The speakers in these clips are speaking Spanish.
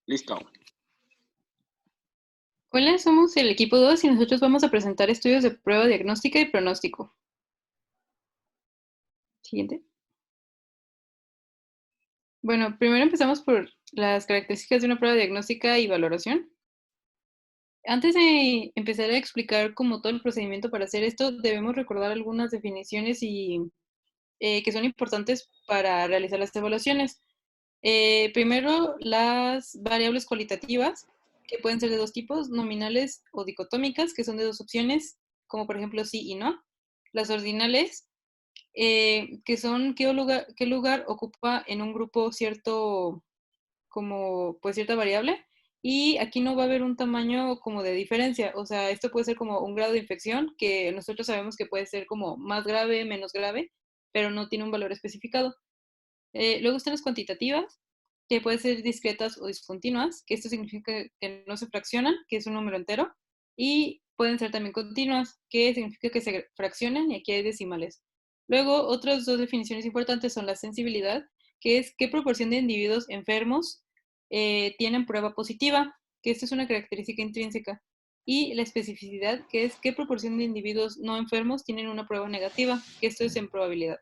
Listo. Hola, somos el equipo 2 y nosotros vamos a presentar estudios de prueba diagnóstica y pronóstico. Siguiente. Bueno, primero empezamos por las características de una prueba diagnóstica y valoración. Antes de empezar a explicar como todo el procedimiento para hacer esto, debemos recordar algunas definiciones y que son importantes para realizar las evaluaciones. Primero, las variables cualitativas, que pueden ser de dos tipos, nominales o dicotómicas, que son de dos opciones, como por ejemplo sí y no. Las ordinales, que son qué lugar ocupa en un grupo cierto, como pues cierta variable, y aquí no va a haber un tamaño como de diferencia, o sea, esto puede ser como un grado de infección, que nosotros sabemos que puede ser como más grave, menos grave, pero no tiene un valor especificado. Luego están las cuantitativas, que pueden ser discretas o discontinuas, que esto significa que no se fraccionan, que es un número entero, y pueden ser también continuas, que significa que se fraccionan y aquí hay decimales. Luego, otras dos definiciones importantes son la sensibilidad, que es qué proporción de individuos enfermos tienen prueba positiva, que esto es una característica intrínseca, y la especificidad, que es qué proporción de individuos no enfermos tienen una prueba negativa, que esto es en probabilidad.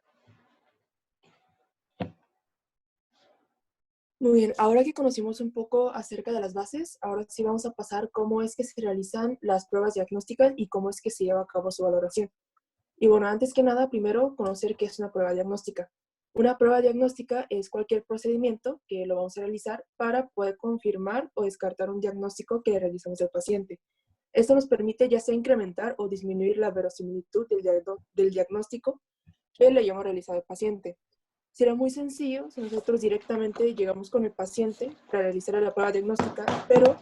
Muy bien, ahora que conocimos un poco acerca de las bases, ahora sí vamos a pasar cómo es que se realizan las pruebas diagnósticas y cómo es que se lleva a cabo su valoración. Y bueno, antes que nada, primero conocer qué es una prueba diagnóstica. Una prueba diagnóstica es cualquier procedimiento que lo vamos a realizar para poder confirmar o descartar un diagnóstico que realizamos al paciente. Esto nos permite ya sea incrementar o disminuir la verosimilitud del diagnóstico que le hayamos realizado al paciente. Será muy sencillo si nosotros directamente llegamos con el paciente para realizar la prueba diagnóstica, pero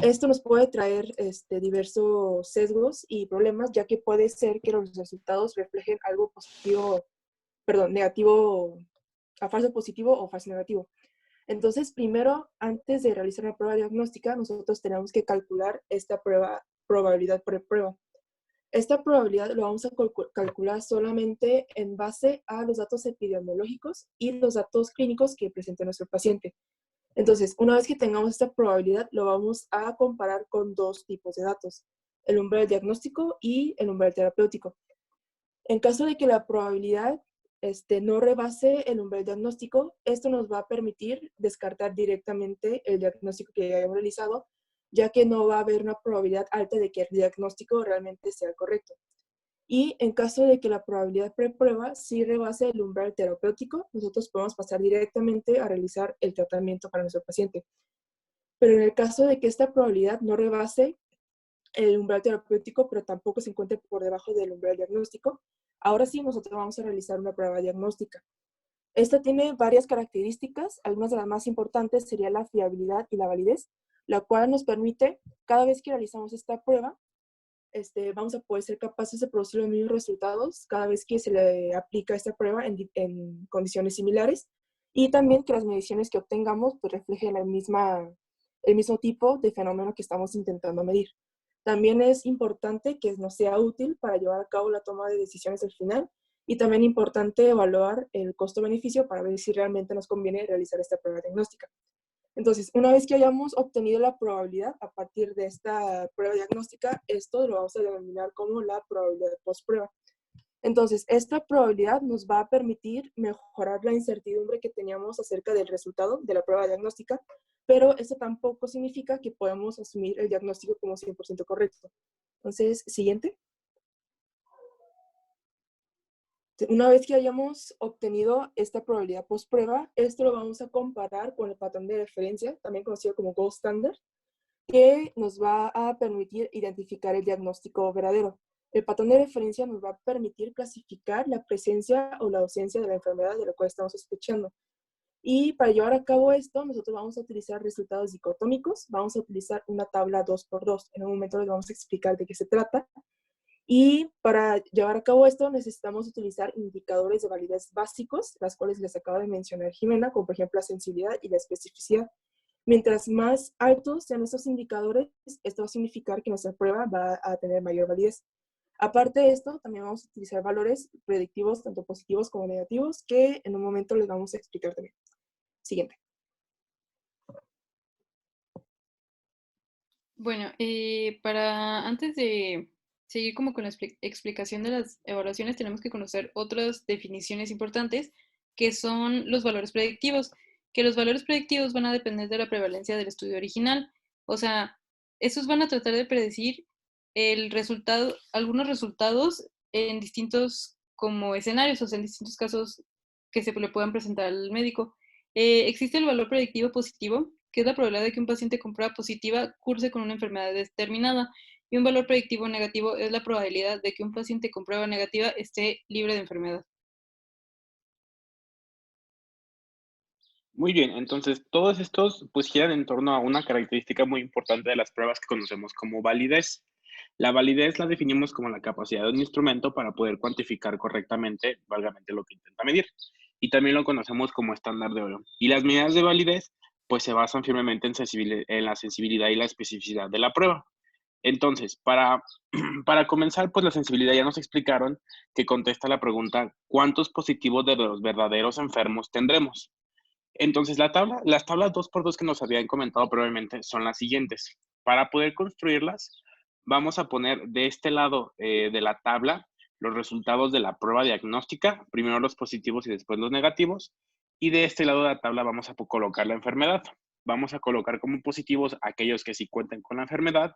esto nos puede traer diversos sesgos y problemas, ya que puede ser que los resultados reflejen algo positivo, perdón, negativo a falso positivo o falso negativo. Entonces, primero, antes de realizar una prueba diagnóstica, nosotros tenemos que calcular esta probabilidad por prueba. Esta probabilidad lo vamos a calcular solamente en base a los datos epidemiológicos y los datos clínicos que presenta nuestro paciente. Entonces, una vez que tengamos esta probabilidad, lo vamos a comparar con dos tipos de datos, el umbral diagnóstico y el umbral terapéutico. En caso de que la probabilidad no rebase el umbral diagnóstico, esto nos va a permitir descartar directamente el diagnóstico que hayamos realizado, ya que no va a haber una probabilidad alta de que el diagnóstico realmente sea correcto. Y en caso de que la probabilidad preprueba sí rebase el umbral terapéutico, nosotros podemos pasar directamente a realizar el tratamiento para nuestro paciente. Pero en el caso de que esta probabilidad no rebase el umbral terapéutico, pero tampoco se encuentre por debajo del umbral diagnóstico, ahora sí nosotros vamos a realizar una prueba diagnóstica. Esta tiene varias características, algunas de las más importantes sería la fiabilidad y la validez, la cual nos permite, cada vez que realizamos esta prueba, vamos a poder ser capaces de producir los mismos resultados cada vez que se le aplica esta prueba en condiciones similares y también que las mediciones que obtengamos pues, reflejen el mismo tipo de fenómeno que estamos intentando medir. También es importante que nos sea útil para llevar a cabo la toma de decisiones al final y también importante evaluar el costo-beneficio para ver si realmente nos conviene realizar esta prueba diagnóstica. Entonces, una vez que hayamos obtenido la probabilidad a partir de esta prueba diagnóstica, esto lo vamos a denominar como la probabilidad post-prueba. Entonces, esta probabilidad nos va a permitir mejorar la incertidumbre que teníamos acerca del resultado de la prueba diagnóstica, pero eso tampoco significa que podemos asumir el diagnóstico como 100% correcto. Entonces, siguiente. Una vez que hayamos obtenido esta probabilidad post-prueba, esto lo vamos a comparar con el patrón de referencia, también conocido como gold standard, que nos va a permitir identificar el diagnóstico verdadero. El patrón de referencia nos va a permitir clasificar la presencia o la ausencia de la enfermedad de la cual estamos sospechando. Y para llevar a cabo esto, nosotros vamos a utilizar resultados dicotómicos, vamos a utilizar una tabla 2x2. En un momento les vamos a explicar de qué se trata. Y para llevar a cabo esto necesitamos utilizar indicadores de validez básicos, las cuales les acabo de mencionar Jimena, como por ejemplo la sensibilidad y la especificidad. Mientras más altos sean estos indicadores, esto va a significar que nuestra prueba va a tener mayor validez. Aparte de esto, también vamos a utilizar valores predictivos, tanto positivos como negativos, que en un momento les vamos a explicar también. Siguiente. Bueno, para antes de seguir como con la explicación de las evaluaciones, tenemos que conocer otras definiciones importantes, que son los valores predictivos, que los valores predictivos van a depender de la prevalencia del estudio original. O sea, esos van a tratar de predecir el resultado, algunos resultados en distintos como escenarios, o sea, en distintos casos que se le puedan presentar al médico. Existe el valor predictivo positivo, que es la probabilidad de que un paciente con prueba positiva curse con una enfermedad determinada, y un valor predictivo negativo es la probabilidad de que un paciente con prueba negativa esté libre de enfermedad. Muy bien, entonces todos estos pues giran en torno a una característica muy importante de las pruebas que conocemos como validez. La validez la definimos como la capacidad de un instrumento para poder cuantificar correctamente, válgamente, lo que intenta medir. Y también lo conocemos como estándar de oro. Y las medidas de validez pues se basan firmemente en la sensibilidad y la especificidad de la prueba. Entonces, para comenzar, pues la sensibilidad ya nos explicaron que contesta la pregunta, ¿cuántos positivos de los verdaderos enfermos tendremos? Entonces, las tablas 2 por 2 que nos habían comentado previamente son las siguientes. Para poder construirlas, vamos a poner de este lado de la tabla los resultados de la prueba diagnóstica, primero los positivos y después los negativos, y de este lado de la tabla vamos a colocar la enfermedad. Vamos a colocar como positivos aquellos que sí cuentan con la enfermedad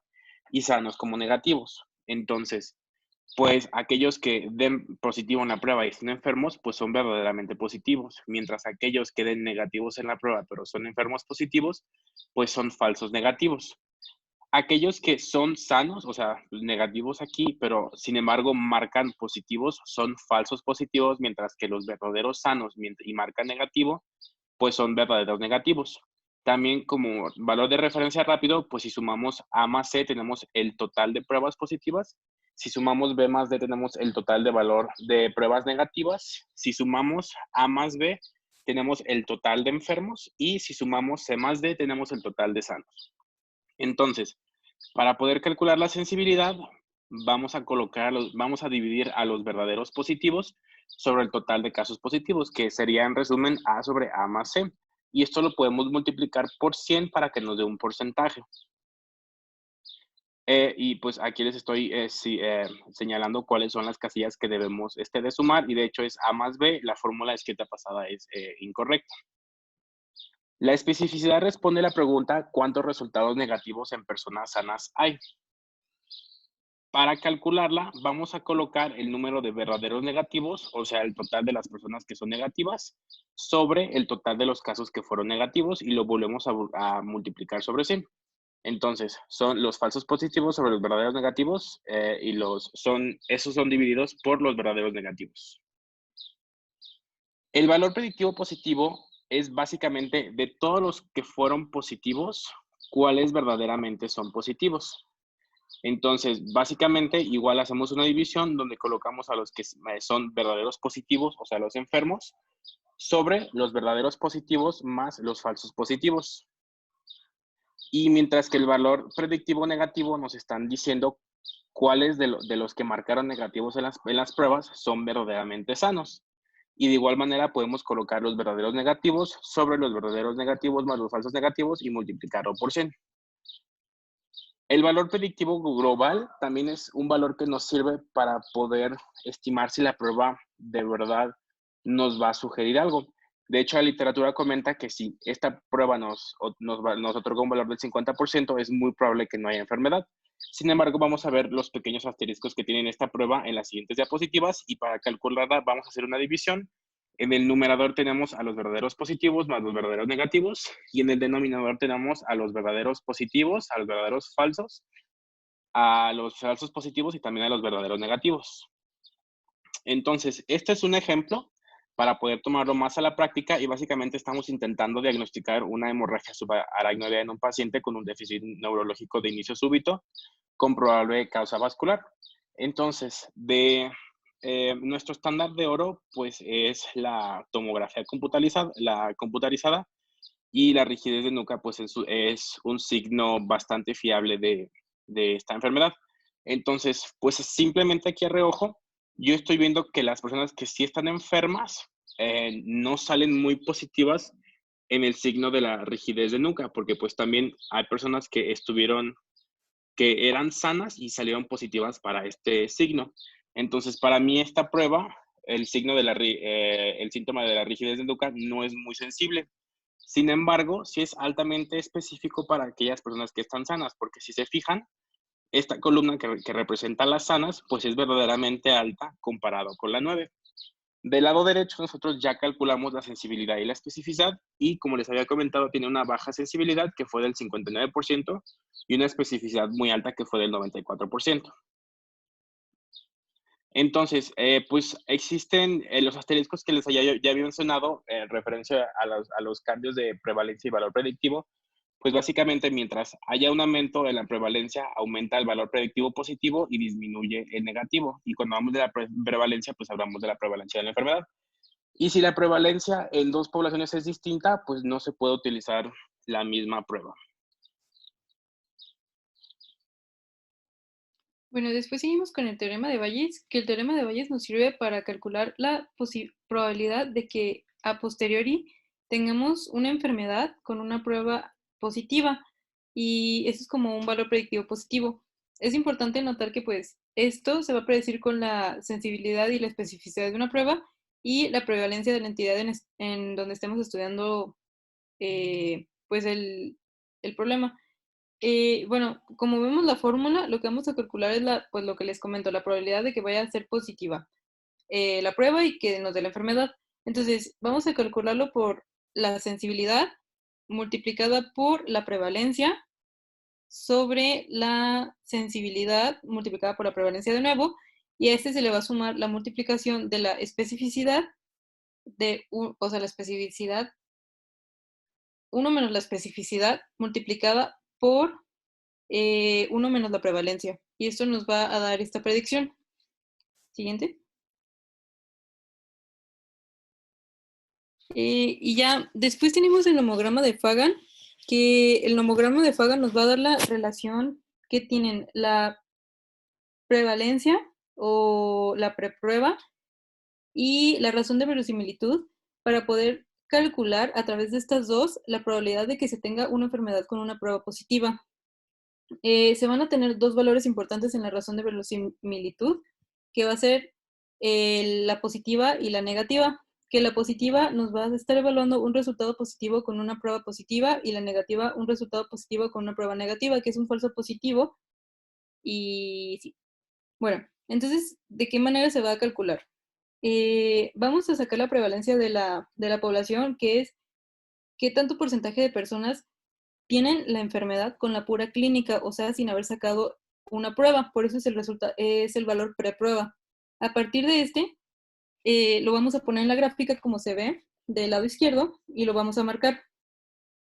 y sanos como negativos. Entonces, pues aquellos que den positivo en la prueba y estén enfermos, pues son verdaderamente positivos, mientras aquellos que den negativos en la prueba, pero son enfermos positivos, pues son falsos negativos. Aquellos que son sanos, o sea, negativos aquí, pero sin embargo marcan positivos, son falsos positivos, mientras que los verdaderos sanos y marcan negativo, pues son verdaderos negativos. También como valor de referencia rápido, pues si sumamos A más C tenemos el total de pruebas positivas. Si sumamos B más D tenemos el total de valor de pruebas negativas. Si sumamos A más B tenemos el total de enfermos. Y si sumamos C más D tenemos el total de sanos. Entonces, para poder calcular la sensibilidad, vamos a dividir a los verdaderos positivos sobre el total de casos positivos, que sería en resumen A sobre A más C. Y esto lo podemos multiplicar por 100 para que nos dé un porcentaje. Y pues aquí les estoy señalando cuáles son las casillas que debemos de sumar, y de hecho es A más B, la fórmula escrita pasada es incorrecta. La especificidad responde a la pregunta ¿cuántos resultados negativos en personas sanas hay? Para calcularla, vamos a colocar el número de verdaderos negativos, o sea, el total de las personas que son negativas, sobre el total de los casos que fueron negativos y lo volvemos a multiplicar sobre 100. Entonces, son los falsos positivos sobre los verdaderos negativos y esos son divididos por los verdaderos negativos. El valor predictivo positivo es básicamente de todos los que fueron positivos, cuáles verdaderamente son positivos. Entonces, básicamente, igual hacemos una división donde colocamos a los que son verdaderos positivos, o sea, los enfermos, sobre los verdaderos positivos más los falsos positivos. Y mientras que el valor predictivo negativo nos están diciendo cuáles de los que marcaron negativos en las pruebas son verdaderamente sanos. Y de igual manera podemos colocar los verdaderos negativos sobre los verdaderos negativos más los falsos negativos y multiplicarlo por 100. El valor predictivo global también es un valor que nos sirve para poder estimar si la prueba de verdad nos va a sugerir algo. De hecho, la literatura comenta que si esta prueba nos otorga un valor del 50%, es muy probable que no haya enfermedad. Sin embargo, vamos a ver los pequeños asteriscos que tiene esta prueba en las siguientes diapositivas, y para calcularla vamos a hacer una división. En el numerador tenemos a los verdaderos positivos más los verdaderos negativos, y en el denominador tenemos a los verdaderos positivos, a los verdaderos falsos, a los falsos positivos y también a los verdaderos negativos. Entonces, este es un ejemplo para poder tomarlo más a la práctica, y básicamente estamos intentando diagnosticar una hemorragia subaracnoidea en un paciente con un déficit neurológico de inicio súbito con probable causa vascular. Entonces, nuestro estándar de oro pues es la tomografía computarizada, y la rigidez de nuca pues es un signo bastante fiable de esta enfermedad. Entonces, pues simplemente aquí a reojo, yo estoy viendo que las personas que sí están enfermas no salen muy positivas en el signo de la rigidez de nuca, porque pues también hay personas que estuvieron que eran sanas y salieron positivas para este signo. Entonces, para mí esta prueba, el signo de el síntoma de la rigidez dental no es muy sensible. Sin embargo, sí es altamente específico para aquellas personas que están sanas, porque si se fijan, esta columna que representa las sanas, pues es verdaderamente alta comparado con la 9. Del lado derecho, nosotros ya calculamos la sensibilidad y la especificidad, y como les había comentado, tiene una baja sensibilidad que fue del 59% y una especificidad muy alta que fue del 94%. Entonces, pues existen los asteriscos que les ya había mencionado en referencia a los cambios de prevalencia y valor predictivo. Pues básicamente mientras haya un aumento en la prevalencia, aumenta el valor predictivo positivo y disminuye el negativo. Y cuando hablamos de la prevalencia, pues hablamos de la prevalencia de la enfermedad. Y si la prevalencia en dos poblaciones es distinta, pues no se puede utilizar la misma prueba. Bueno, después seguimos con el teorema de Bayes, que el teorema de Bayes nos sirve para calcular la probabilidad de que a posteriori tengamos una enfermedad con una prueba positiva, y eso es como un valor predictivo positivo. Es importante notar que pues esto se va a predecir con la sensibilidad y la especificidad de una prueba y la prevalencia de la entidad en donde estemos estudiando pues el problema. Bueno, como vemos la fórmula, lo que vamos a calcular es pues lo que les comento, la probabilidad de que vaya a ser positiva la prueba y que nos dé la enfermedad. Entonces, vamos a calcularlo por la sensibilidad multiplicada por la prevalencia sobre la sensibilidad multiplicada por la prevalencia de nuevo, y a este se le va a sumar la multiplicación de la especificidad o sea, la especificidad, 1 menos la especificidad multiplicada por 1 menos la prevalencia. Y esto nos va a dar esta predicción. Siguiente. Y ya, después tenemos el nomograma de Fagan, que el nomograma de Fagan nos va a dar la relación que tienen la prevalencia o la preprueba y la razón de verosimilitud para poder calcular a través de estas dos la probabilidad de que se tenga una enfermedad con una prueba positiva. Se van a tener dos valores importantes en la razón de verosimilitud, que va a ser la positiva y la negativa, que la positiva nos va a estar evaluando un resultado positivo con una prueba positiva y la negativa un resultado positivo con una prueba negativa, que es un falso positivo. Y sí. Bueno, entonces, ¿de qué manera se va a calcular? Vamos a sacar la prevalencia de la población, que es qué tanto porcentaje de personas tienen la enfermedad con la pura clínica, o sea, sin haber sacado una prueba. Por eso es el valor preprueba. A partir de lo vamos a poner en la gráfica como se ve del lado izquierdo y lo vamos a marcar.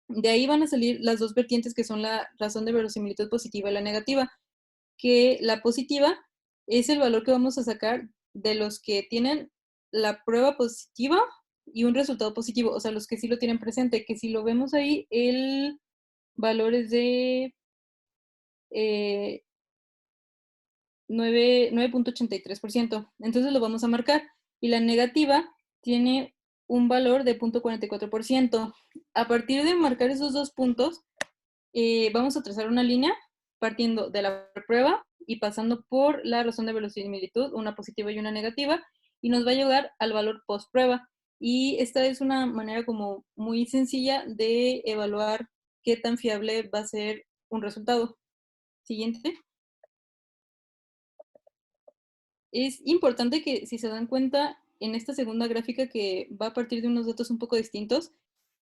De ahí van a salir las dos vertientes que son la razón de verosimilitud positiva y la negativa, que la positiva es el valor que vamos a sacar de los que tienen la prueba positiva y un resultado positivo, o sea, los que sí lo tienen presente, que si lo vemos ahí, el valor es de 9.83%. Entonces lo vamos a marcar. Y la negativa tiene un valor de 0.44%. A partir de marcar esos dos puntos, vamos a trazar una línea partiendo de la prueba y pasando por la razón de verosimilitud, una positiva y una negativa, y nos va a llegar al valor post prueba. Y esta es una manera como muy sencilla de evaluar qué tan fiable va a ser un resultado. Siguiente. Es importante que, si se dan cuenta, en esta segunda gráfica que va a partir de unos datos un poco distintos,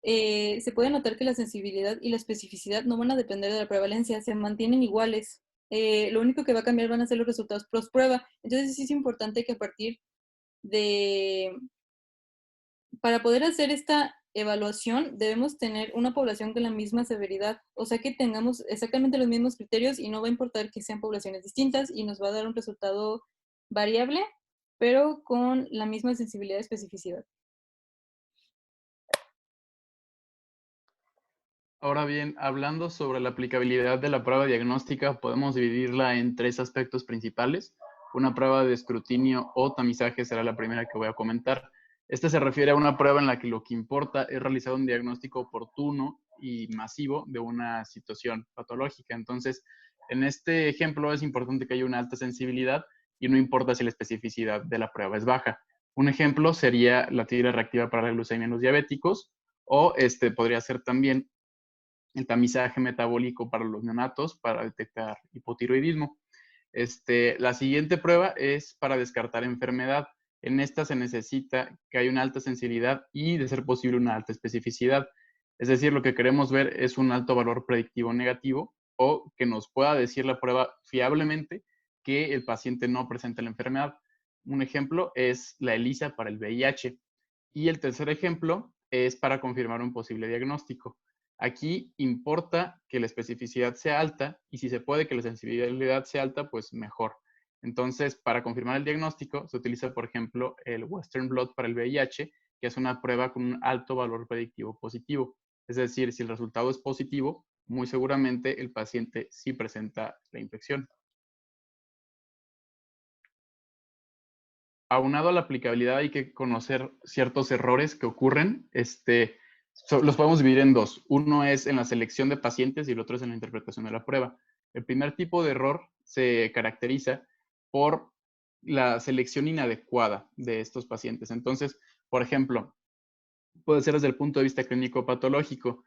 se puede notar que la sensibilidad y la especificidad no van a depender de la prevalencia, se mantienen iguales. Lo único que va a cambiar van a ser los resultados post prueba. Entonces sí es importante que a partir para poder hacer esta evaluación debemos tener una población con la misma severidad, o sea que tengamos exactamente los mismos criterios y no va a importar que sean poblaciones distintas y nos va a dar un resultado variable, pero con la misma sensibilidad y especificidad. Ahora bien, hablando sobre la aplicabilidad de la prueba diagnóstica, podemos dividirla en tres aspectos principales. Una prueba de escrutinio o tamizaje será la primera que voy a comentar. Esta se refiere a una prueba en la que lo que importa es realizar un diagnóstico oportuno y masivo de una situación patológica. Entonces, En este ejemplo es importante que haya una alta sensibilidad y no importa si la especificidad de la prueba es baja. Un ejemplo sería la tira reactiva para la glucemia en los diabéticos, o podría ser también el tamizaje metabólico para los neonatos para detectar hipotiroidismo. La siguiente prueba es para descartar enfermedad. En esta se necesita que haya una alta sensibilidad y, de ser posible, una alta especificidad. Es decir, lo que queremos ver es un alto valor predictivo negativo o que nos pueda decir la prueba fiablemente que el paciente no presenta la enfermedad. Un ejemplo es la ELISA para el VIH. Y el tercer ejemplo es para confirmar un posible diagnóstico. Aquí importa que la especificidad sea alta y si se puede que la sensibilidad sea alta, pues mejor. Entonces, para confirmar el diagnóstico, se utiliza, por ejemplo, el Western Blot para el VIH, que es una prueba con un alto valor predictivo positivo. Es decir, si el resultado es positivo, muy seguramente el paciente sí presenta la infección. Aunado a la aplicabilidad, hay que conocer ciertos errores que ocurren. Los podemos dividir en dos. Uno es en la selección de pacientes y el otro es en la interpretación de la prueba. El primer tipo de error se caracteriza por la selección inadecuada de estos pacientes. Entonces, por ejemplo, puede ser desde el punto de vista clínico patológico.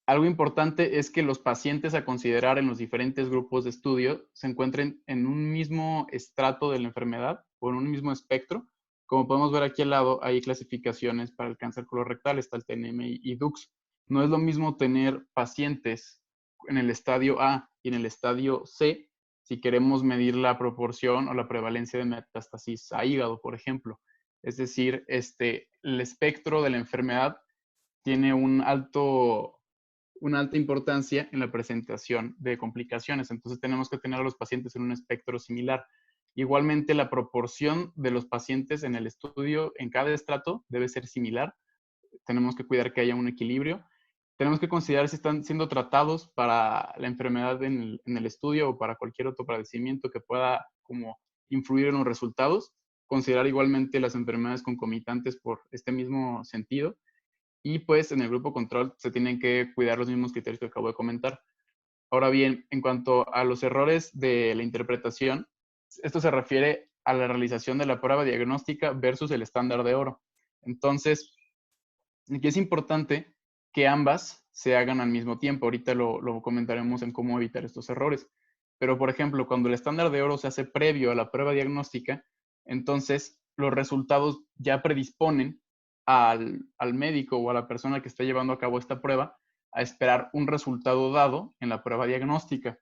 Algo importante es que los pacientes a considerar en los diferentes grupos de estudio se encuentren en un mismo estrato de la enfermedad o en un mismo espectro. Como podemos ver aquí al lado, hay clasificaciones para el cáncer colorectal, está el TNM y DUX. No es lo mismo tener pacientes en el estadio A y en el estadio C si queremos medir la proporción o la prevalencia de metástasis a hígado, por ejemplo. Es decir, el espectro de la enfermedad tiene una alta importancia en la presentación de complicaciones. Entonces tenemos que tener a los pacientes en un espectro similar. Igualmente, la proporción de los pacientes en el estudio, en cada estrato, debe ser similar. Tenemos que cuidar que haya un equilibrio. Tenemos que considerar si están siendo tratados para la enfermedad en el estudio o para cualquier otro padecimiento que pueda como influir en los resultados. Considerar igualmente las enfermedades concomitantes por este mismo sentido. Y pues en el grupo control se tienen que cuidar los mismos criterios que acabo de comentar. Ahora bien, en cuanto a los errores de la interpretación, esto se refiere a la realización de la prueba diagnóstica versus el estándar de oro. Entonces, aquí es importante que ambas se hagan al mismo tiempo. Ahorita lo comentaremos en cómo evitar estos errores. Pero, por ejemplo, cuando el estándar de oro se hace previo a la prueba diagnóstica, entonces los resultados ya predisponen al médico o a la persona que está llevando a cabo esta prueba a esperar un resultado dado en la prueba diagnóstica.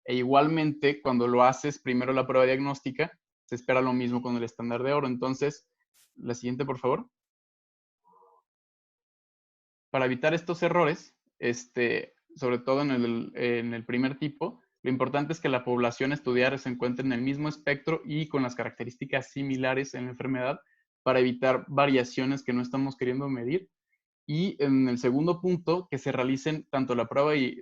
E igualmente, cuando lo haces primero la prueba diagnóstica, se espera lo mismo con el estándar de oro. Entonces, la siguiente, por favor. Para evitar estos errores, sobre todo en el primer tipo, lo importante es que la población a estudiar se encuentre en el mismo espectro y con las características similares en la enfermedad para evitar variaciones que no estamos queriendo medir. Y en el segundo punto, que se realicen tanto la prueba y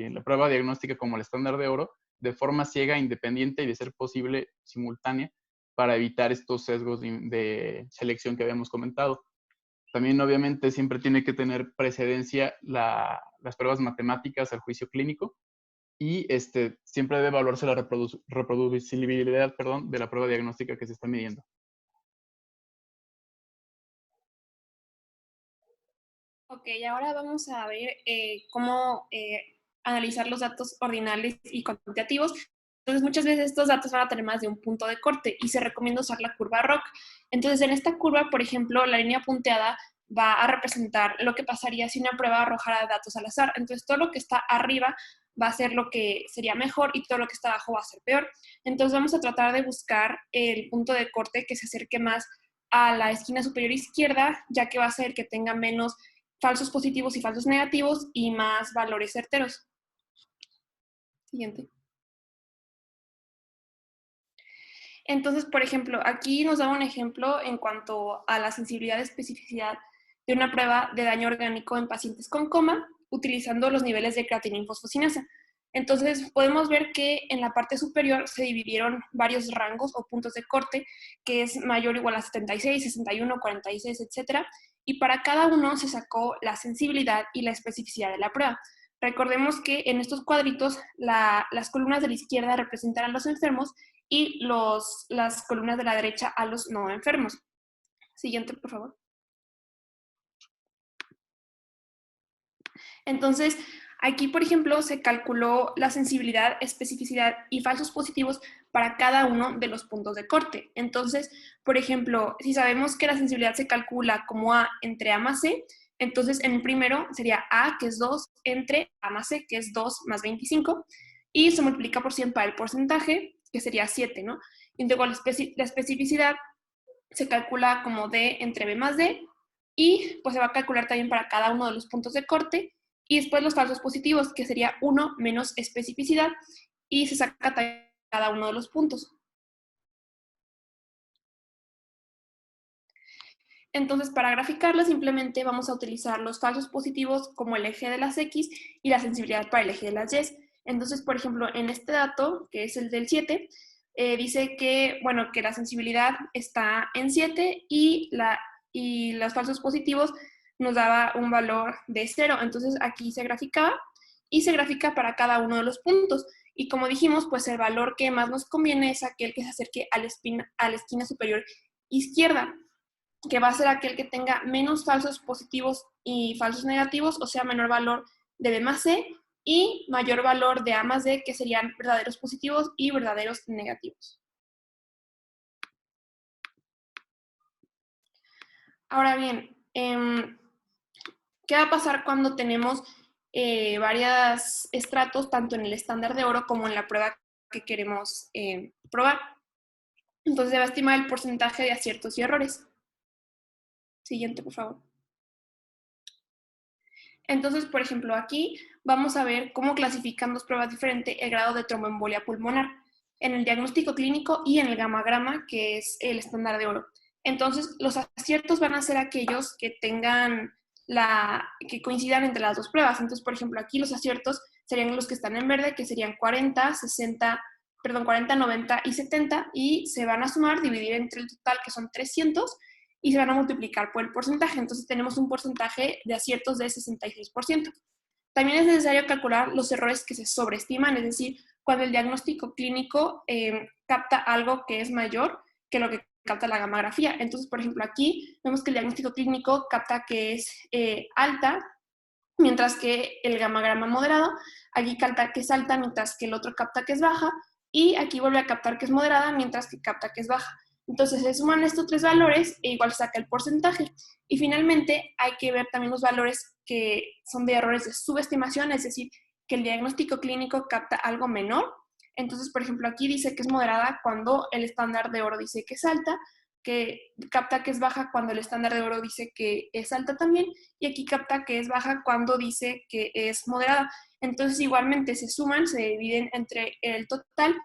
la prueba diagnóstica como el estándar de oro de forma ciega, independiente y de ser posible simultánea para evitar estos sesgos de selección que habíamos comentado. También, obviamente, siempre tiene que tener precedencia las pruebas matemáticas al juicio clínico y siempre debe evaluarse la reproducibilidad, de la prueba diagnóstica que se está midiendo. Ok, ahora vamos a ver cómo analizar los datos ordinales y cuantitativos. Entonces, muchas veces estos datos van a tener más de un punto de corte y se recomienda usar la curva ROC. Entonces, en esta curva, por ejemplo, la línea punteada va a representar lo que pasaría si una prueba arrojara datos al azar. Entonces, todo lo que está arriba va a ser lo que sería mejor y todo lo que está abajo va a ser peor. Entonces, vamos a tratar de buscar el punto de corte que se acerque más a la esquina superior izquierda, ya que va a ser que tenga menos falsos positivos y falsos negativos y más valores certeros. Siguiente. Entonces, por ejemplo, aquí nos da un ejemplo en cuanto a la sensibilidad y especificidad de una prueba de daño orgánico en pacientes con coma, utilizando los niveles de creatinina y fosfocinasa. Entonces, podemos ver que en la parte superior se dividieron varios rangos o puntos de corte, que es mayor o igual a 76, 61, 46, etc. Y para cada uno se sacó la sensibilidad y la especificidad de la prueba. Recordemos que en estos cuadritos las columnas de la izquierda representan a los enfermos y las columnas de la derecha a los no enfermos. Siguiente, por favor. Entonces, aquí, por ejemplo, se calculó la sensibilidad, especificidad y falsos positivos para cada uno de los puntos de corte. Entonces, por ejemplo, si sabemos que la sensibilidad se calcula como A entre A más C, entonces en el primero sería A, que es 2, entre A más C, que es 2 más 25, y se multiplica por 100 para el porcentaje, que sería 7, ¿no? Y luego la especificidad se calcula como D entre B más D, y pues se va a calcular también para cada uno de los puntos de corte, y después los falsos positivos, que sería 1 menos especificidad, y se saca también cada uno de los puntos. Entonces, para graficarla, simplemente vamos a utilizar los falsos positivos como el eje de las X y la sensibilidad para el eje de las Y. Entonces, por ejemplo, en este dato, que es el del 7, dice que, bueno, que la sensibilidad está en 7 y los falsos positivos nos daba un valor de 0. Entonces, aquí se graficaba y se grafica para cada uno de los puntos. Y como dijimos, pues el valor que más nos conviene es aquel que se acerque a la esquina superior izquierda, que va a ser aquel que tenga menos falsos positivos y falsos negativos, o sea, menor valor de B más C y mayor valor de A más D, que serían verdaderos positivos y verdaderos negativos. Ahora bien, ¿qué va a pasar cuando tenemos varios estratos, tanto en el estándar de oro como en la prueba que queremos probar? Entonces se va a estimar el porcentaje de aciertos y errores. Siguiente, por favor. Entonces, por ejemplo, aquí vamos a ver cómo clasifican dos pruebas diferentes el grado de tromboembolia pulmonar, en el diagnóstico clínico y en el gamagrama, que es el estándar de oro. Entonces, los aciertos van a ser aquellos que que coincidan entre las dos pruebas. Entonces, por ejemplo, aquí los aciertos serían los que están en verde, que serían 40, 90 y 70, y se van a sumar, dividir entre el total, que son 300, y se van a multiplicar por el porcentaje. Entonces tenemos un porcentaje de aciertos de 66%. También es necesario calcular los errores que se sobreestiman, es decir, cuando el diagnóstico clínico capta algo que es mayor que lo que capta la gamografía. Entonces, por ejemplo, aquí vemos que el diagnóstico clínico capta que es alta, mientras que el gamagrama moderado, aquí capta que es alta, mientras que el otro capta que es baja, y aquí vuelve a captar que es moderada, mientras que capta que es baja. Entonces se suman estos tres valores e igual saca el porcentaje. Y finalmente hay que ver también los valores que son de errores de subestimación, es decir, que el diagnóstico clínico capta algo menor. Entonces, por ejemplo, aquí dice que es moderada cuando el estándar de oro dice que es alta, que capta que es baja cuando el estándar de oro dice que es alta también, y aquí capta que es baja cuando dice que es moderada. Entonces, igualmente se suman, se dividen entre el total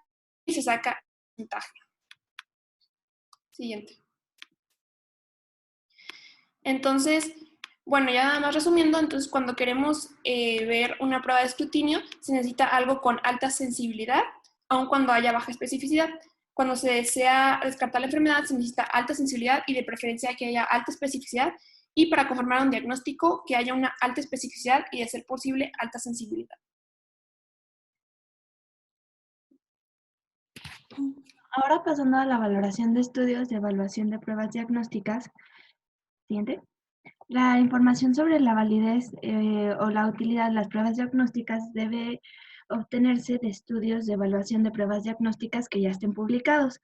y se saca el porcentaje. Siguiente. Entonces, bueno, ya nada más resumiendo, entonces cuando queremos ver una prueba de escrutinio, se necesita algo con alta sensibilidad, aun cuando haya baja especificidad. Cuando se desea descartar la enfermedad, se necesita alta sensibilidad y de preferencia que haya alta especificidad. Y para conformar un diagnóstico, que haya una alta especificidad y, de ser posible, alta sensibilidad. Ahora pasando a la valoración de estudios de evaluación de pruebas diagnósticas. Siguiente. La información sobre la validez o la utilidad de las pruebas diagnósticas debe obtenerse de estudios de evaluación de pruebas diagnósticas que ya estén publicados.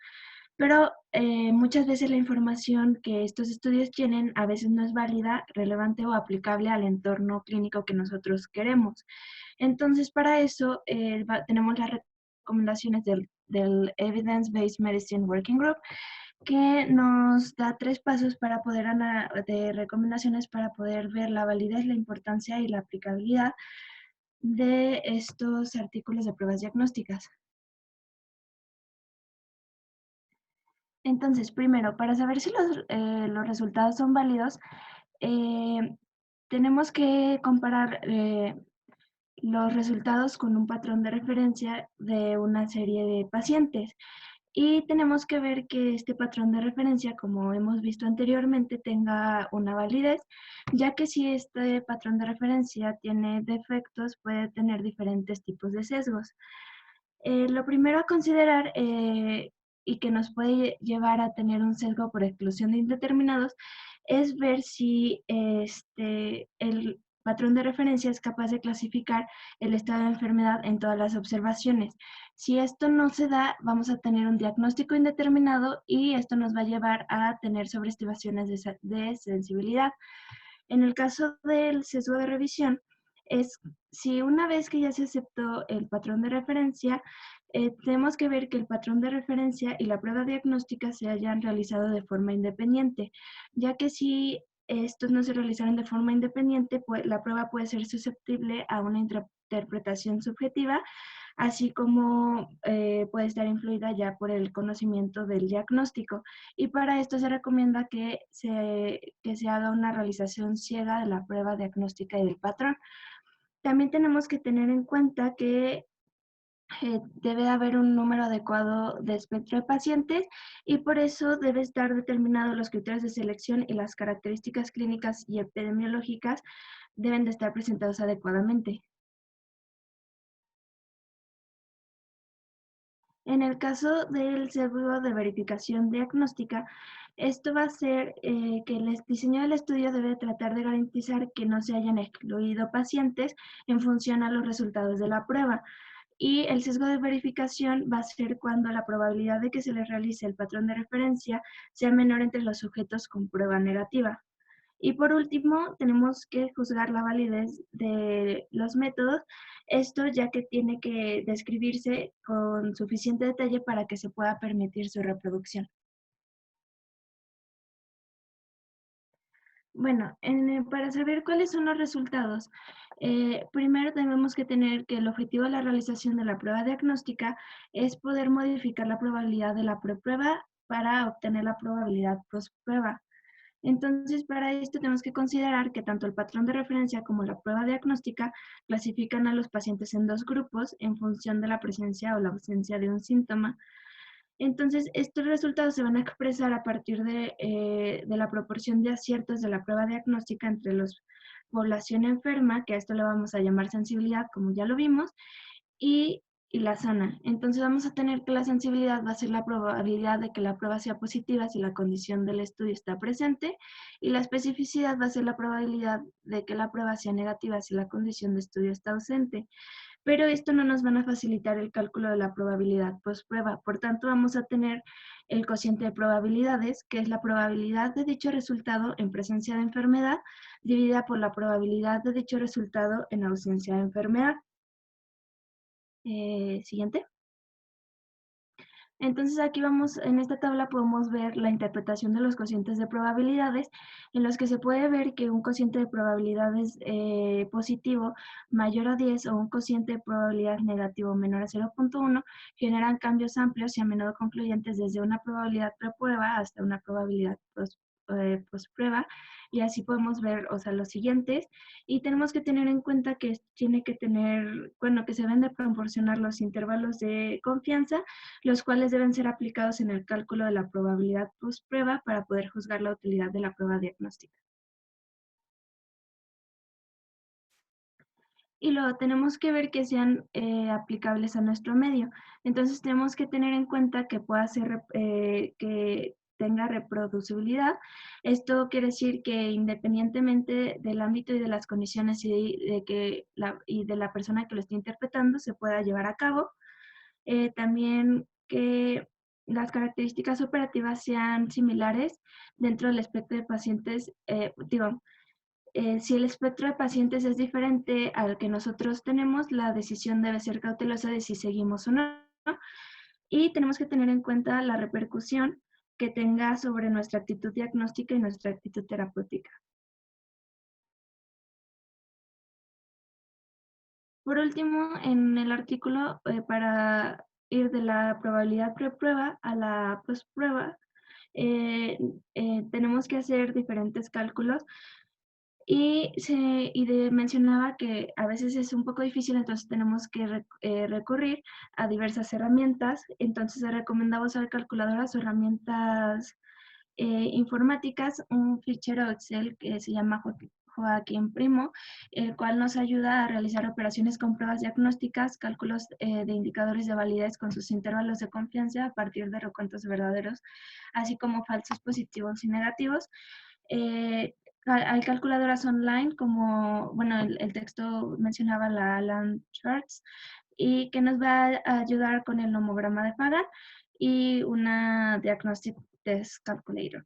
Pero muchas veces la información que estos estudios tienen a veces no es válida, relevante o aplicable al entorno clínico que nosotros queremos. Entonces, para eso tenemos las recomendaciones del Evidence-Based Medicine Working Group, que nos da 3 pasos para poder de recomendaciones para poder ver la validez, la importancia y la aplicabilidad de estos artículos de pruebas diagnósticas. Entonces, primero, para saber si los resultados son válidos, tenemos que comparar los resultados con un patrón de referencia de una serie de pacientes. Y tenemos que ver que este patrón de referencia, como hemos visto anteriormente, tenga una validez, ya que si este patrón de referencia tiene defectos, puede tener diferentes tipos de sesgos. Lo primero a considerar y que nos puede llevar a tener un sesgo por exclusión de indeterminados es ver si el patrón de referencia es capaz de clasificar el estado de enfermedad en todas las observaciones. Si esto no se da, vamos a tener un diagnóstico indeterminado y esto nos va a llevar a tener sobreestimaciones de sensibilidad. En el caso del sesgo de revisión, es si una vez que ya se aceptó el patrón de referencia, tenemos que ver que el patrón de referencia y la prueba diagnóstica se hayan realizado de forma independiente, ya que si estos no se realizaron de forma independiente, pues la prueba puede ser susceptible a una interpretación subjetiva, así como puede estar influida ya por el conocimiento del diagnóstico. Y para esto se recomienda que se haga una realización ciega de la prueba diagnóstica y del patrón. También tenemos que tener en cuenta que debe haber un número adecuado de espectro de pacientes y por eso debe estar determinados los criterios de selección y las características clínicas y epidemiológicas deben de estar presentados adecuadamente. En el caso del sesgo de verificación diagnóstica, esto va a ser que el diseño del estudio debe tratar de garantizar que no se hayan excluido pacientes en función a los resultados de la prueba. Y el sesgo de verificación va a ser cuando la probabilidad de que se les realice el patrón de referencia sea menor entre los sujetos con prueba negativa. Y por último, tenemos que juzgar la validez de los métodos, esto ya que tiene que describirse con suficiente detalle para que se pueda permitir su reproducción. Bueno, para saber cuáles son los resultados, primero tenemos que tener que el objetivo de la realización de la prueba diagnóstica es poder modificar la probabilidad de la preprueba para obtener la probabilidad postprueba. Entonces, para esto tenemos que considerar que tanto el patrón de referencia como la prueba diagnóstica clasifican a los pacientes en dos grupos en función de la presencia o la ausencia de un síntoma. Entonces, estos resultados se van a expresar a partir de la proporción de aciertos de la prueba diagnóstica entre la población enferma, que a esto le vamos a llamar sensibilidad, como ya lo vimos, y la sana. Entonces vamos a tener que la sensibilidad va a ser la probabilidad de que la prueba sea positiva si la condición del estudio está presente y la especificidad va a ser la probabilidad de que la prueba sea negativa si la condición de estudio está ausente. Pero esto no nos van a facilitar el cálculo de la probabilidad postprueba. Por tanto, vamos a tener el cociente de probabilidades, que es la probabilidad de dicho resultado en presencia de enfermedad, dividida por la probabilidad de dicho resultado en ausencia de enfermedad. Siguiente. Entonces aquí vamos, en esta tabla podemos ver la interpretación de los cocientes de probabilidades, en los que se puede ver que un cociente de probabilidades positivo mayor a 10 o un cociente de probabilidad negativo menor a 0.1 generan cambios amplios y a menudo concluyentes desde una probabilidad preprueba hasta una probabilidad postprueba, y así podemos ver, o sea, los siguientes, y tenemos que tener en cuenta que tiene que tener, bueno, que se deben de proporcionar los intervalos de confianza, los cuales deben ser aplicados en el cálculo de la probabilidad postprueba para poder juzgar la utilidad de la prueba diagnóstica. Y luego tenemos que ver que sean aplicables a nuestro medio. Entonces tenemos que tener en cuenta que pueda ser, que tenga reproducibilidad. Esto quiere decir que independientemente del ámbito y de las condiciones y de la persona que lo esté interpretando, se pueda llevar a cabo. También que las características operativas sean similares dentro del espectro de pacientes, si el espectro de pacientes es diferente al que nosotros tenemos, la decisión debe ser cautelosa de si seguimos o no. Y tenemos que tener en cuenta la repercusión que tenga sobre nuestra actitud diagnóstica y nuestra actitud terapéutica. Por último, en el artículo, para ir de la probabilidad preprueba a la postprueba, tenemos que hacer diferentes cálculos. Y mencionaba que a veces es un poco difícil, entonces tenemos que recurrir a diversas herramientas. Entonces se recomendaba usar calculadoras o herramientas informáticas, un fichero Excel que se llama Joaquín Primo, el cual nos ayuda a realizar operaciones con pruebas diagnósticas, cálculos de indicadores de validez con sus intervalos de confianza a partir de recuentos verdaderos, así como falsos positivos y negativos. Hay calculadoras online como, bueno, el texto mencionaba la Alan Charts, y que nos va a ayudar con el nomograma de Fagan y una Diagnostic Test Calculator.